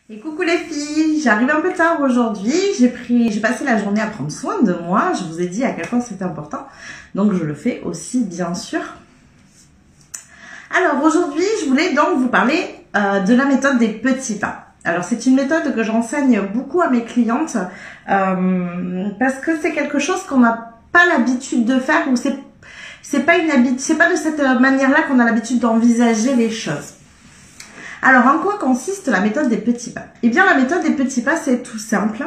Et coucou les filles, j'arrive un peu tard aujourd'hui, j'ai passé la journée à prendre soin de moi, je vous ai dit à quel point c'était important, donc je le fais aussi bien sûr. Alors aujourd'hui, je voulais donc vous parler de la méthode des petits pas. Alors c'est une méthode que j'enseigne beaucoup à mes clientes parce que c'est quelque chose qu'on n'a pas l'habitude de faire ou c'est pas de cette manière-là qu'on a l'habitude d'envisager les choses. Alors, en quoi consiste la méthode des petits pas? Eh bien, la méthode des petits pas, c'est tout simple.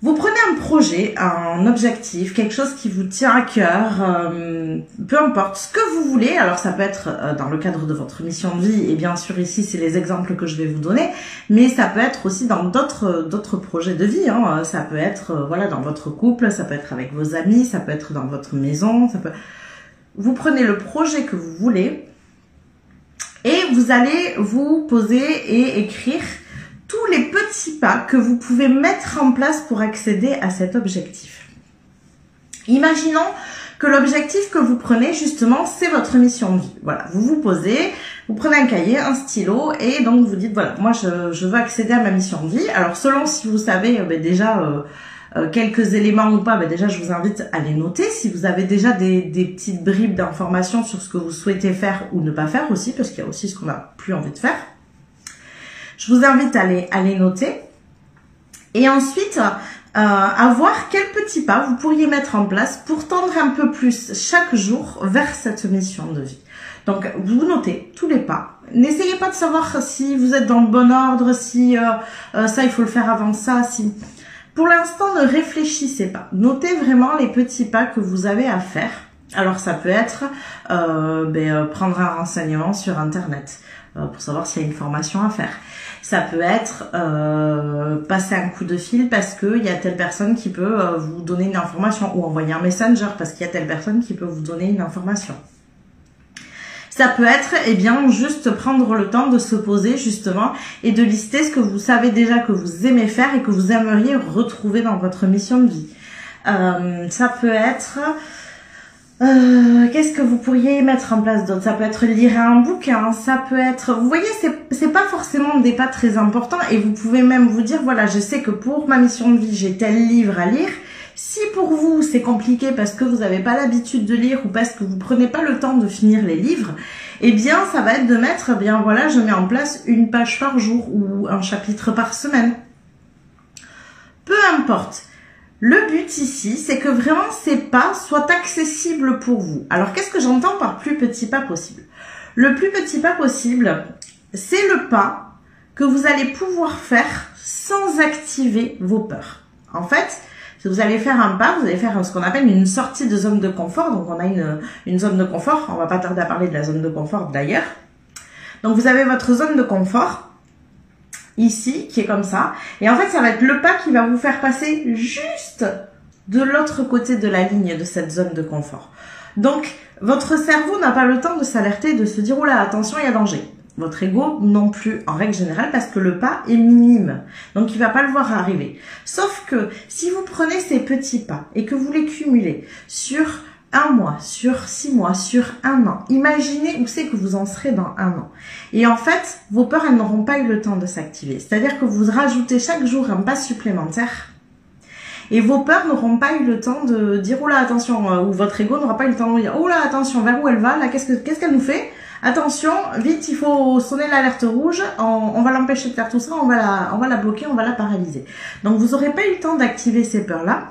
Vous prenez un projet, un objectif, quelque chose qui vous tient à cœur, peu importe ce que vous voulez. Alors, ça peut être dans le cadre de votre mission de vie, et bien sûr, ici, c'est les exemples que je vais vous donner, mais ça peut être aussi dans d'autres projets de vie. Hein. Ça peut être voilà, dans votre couple, ça peut être avec vos amis, ça peut être dans votre maison. Vous prenez le projet que vous voulez, et vous allez vous poser et écrire tous les petits pas que vous pouvez mettre en place pour accéder à cet objectif. Imaginons que l'objectif que vous prenez justement, c'est votre mission de vie. Voilà, vous vous posez, vous prenez un cahier, un stylo et donc vous dites voilà, moi je veux accéder à ma mission de vie. Alors selon si vous savez quelques éléments ou pas, déjà je vous invite à les noter. Si vous avez déjà des petites bribes d'informations sur ce que vous souhaitez faire ou ne pas faire aussi, parce qu'il y a aussi ce qu'on n'a plus envie de faire, je vous invite à les noter. Et ensuite, à voir quels petits pas vous pourriez mettre en place pour tendre un peu plus chaque jour vers cette mission de vie. Donc, vous notez tous les pas. N'essayez pas de savoir si vous êtes dans le bon ordre, si ça, il faut le faire avant ça, si... Pour l'instant, ne réfléchissez pas. Notez vraiment les petits pas que vous avez à faire. Alors, ça peut être prendre un renseignement sur Internet pour savoir s'il y a une formation à faire. Ça peut être passer un coup de fil parce qu'il y a telle personne qui peut vous donner une information ou envoyer un messenger parce qu'il y a telle personne qui peut vous donner une information. Ça peut être, juste prendre le temps de se poser justement et de lister ce que vous savez déjà que vous aimez faire et que vous aimeriez retrouver dans votre mission de vie. Ça peut être, qu'est-ce que vous pourriez mettre en place d'autre? Ça peut être lire un bouquin, ça peut être, vous voyez, c'est pas forcément des pas très importants et vous pouvez même vous dire, voilà, je sais que pour ma mission de vie, j'ai tel livre à lire. Si pour vous c'est compliqué parce que vous n'avez pas l'habitude de lire ou parce que vous prenez pas le temps de finir les livres, ça va être de mettre, je mets en place une page par jour ou un chapitre par semaine. Peu importe. Le but ici, c'est que vraiment ces pas soient accessibles pour vous. Alors qu'est-ce que j'entends par plus petit pas possible? Le plus petit pas possible, c'est le pas que vous allez pouvoir faire sans activer vos peurs. En fait, si vous allez faire un pas, vous allez faire ce qu'on appelle une sortie de zone de confort. Donc, on a une zone de confort. On va pas tarder à parler de la zone de confort d'ailleurs. Donc, vous avez votre zone de confort ici, qui est comme ça. Et en fait, ça va être le pas qui va vous faire passer juste de l'autre côté de la ligne de cette zone de confort. Donc, votre cerveau n'a pas le temps de s'alerter, de se dire « Oh là, attention, il y a danger ». Votre ego non plus, en règle générale, parce que le pas est minime. Donc, il ne va pas le voir arriver. Sauf que, si vous prenez ces petits pas et que vous les cumulez sur un mois, sur 6 mois, sur un an, imaginez où c'est que vous en serez dans un an. Et en fait, vos peurs, elles n'auront pas eu le temps de s'activer. C'est-à-dire que vous rajoutez chaque jour un pas supplémentaire et vos peurs n'auront pas eu le temps de dire « Oh là, attention », ou votre ego n'aura pas eu le temps de dire « Oh là, attention, vers où elle va, là, qu'est-ce qu'elle nous fait ? Attention, vite, il faut sonner l'alerte rouge, on va l'empêcher de faire tout ça, on va la bloquer, on va la paralyser. » Donc, vous n'aurez pas eu le temps d'activer ces peurs-là.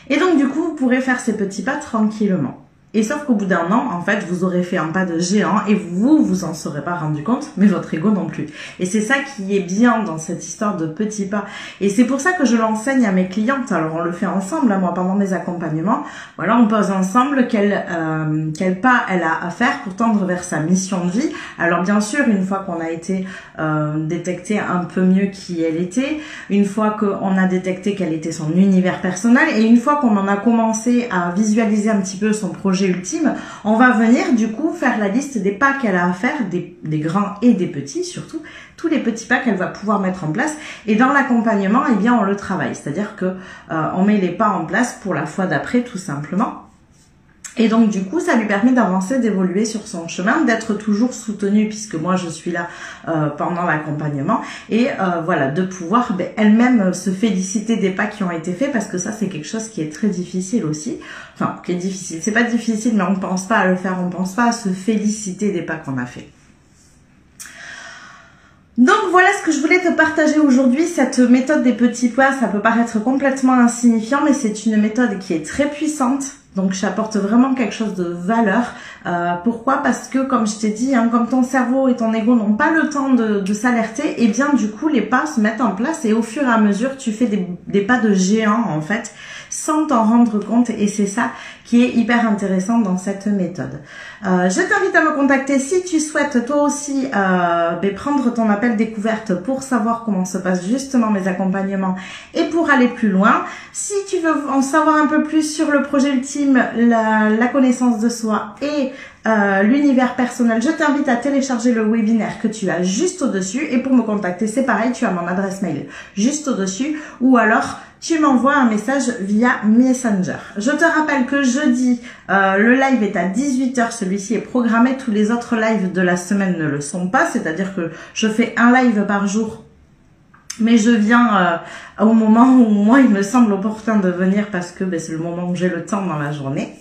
Et donc, du coup, vous pourrez faire ces petits pas tranquillement. Et sauf qu'au bout d'un an, en fait, vous aurez fait un pas de géant et vous en serez pas rendu compte, mais votre ego non plus. Et c'est ça qui est bien dans cette histoire de petits pas. Et c'est pour ça que je l'enseigne à mes clientes. Alors, on le fait ensemble, moi, pendant mes accompagnements. Voilà, on pose ensemble quel pas elle a à faire pour tendre vers sa mission de vie. Alors, bien sûr, une fois qu'on a été détecté un peu mieux qui elle était, une fois qu'on a détecté quel était son univers personnel, et une fois qu'on en a commencé à visualiser un petit peu son projet ultime, on va venir du coup faire la liste des pas qu'elle a à faire, des grands et des petits surtout, tous les petits pas qu'elle va pouvoir mettre en place. Et dans l'accompagnement, on le travaille, c'est-à-dire que on met les pas en place pour la fois d'après tout simplement. Et donc du coup, ça lui permet d'avancer, d'évoluer sur son chemin, d'être toujours soutenue puisque moi je suis là pendant l'accompagnement et voilà, de pouvoir elle-même se féliciter des pas qui ont été faits parce que ça c'est quelque chose qui est très difficile aussi. Enfin, qui est difficile, c'est pas difficile mais on ne pense pas à le faire, on ne pense pas à se féliciter des pas qu'on a fait. Donc voilà ce que je voulais te partager aujourd'hui, cette méthode des petits pas, ça peut paraître complètement insignifiant mais c'est une méthode qui est très puissante. Donc j'apporte vraiment quelque chose de valeur. Pourquoi? Parce que comme je t'ai dit, comme ton cerveau et ton ego n'ont pas le temps de s'alerter, et bien du coup les pas se mettent en place et au fur et à mesure tu fais des pas de géant en fait, sans t'en rendre compte et c'est ça qui est hyper intéressant dans cette méthode. Je t'invite à me contacter si tu souhaites toi aussi prendre ton appel découverte pour savoir comment se passent justement mes accompagnements et pour aller plus loin. Si tu veux en savoir un peu plus sur le projet ultime, la connaissance de soi et l'univers personnel, je t'invite à télécharger le webinaire que tu as juste au-dessus et pour me contacter c'est pareil, tu as mon adresse mail juste au-dessus ou alors tu m'envoies un message via Messenger. Je te rappelle que jeudi, le live est à 18 h, celui-ci est programmé, tous les autres lives de la semaine ne le sont pas, c'est-à-dire que je fais un live par jour, mais je viens au moment où moi il me semble opportun de venir parce que c'est le moment où j'ai le temps dans la journée.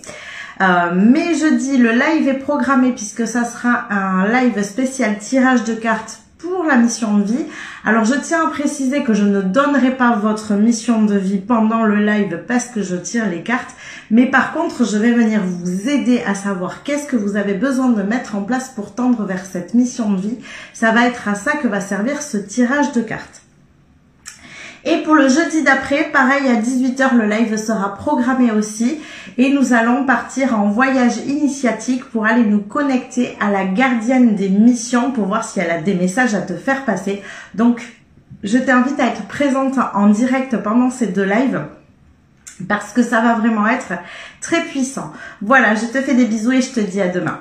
Mais jeudi, le live est programmé puisque ça sera un live spécial tirage de cartes pour la mission de vie. Alors je tiens à préciser que je ne donnerai pas votre mission de vie pendant le live parce que je tire les cartes, mais par contre je vais venir vous aider à savoir qu'est-ce que vous avez besoin de mettre en place pour tendre vers cette mission de vie. Ça va être à ça que va servir ce tirage de cartes. Et pour le jeudi d'après, pareil à 18 h, le live sera programmé aussi et nous allons partir en voyage initiatique pour aller nous connecter à la gardienne des missions pour voir si elle a des messages à te faire passer. Donc, je t'invite à être présente en direct pendant ces deux lives parce que ça va vraiment être très puissant. Voilà, je te fais des bisous et je te dis à demain.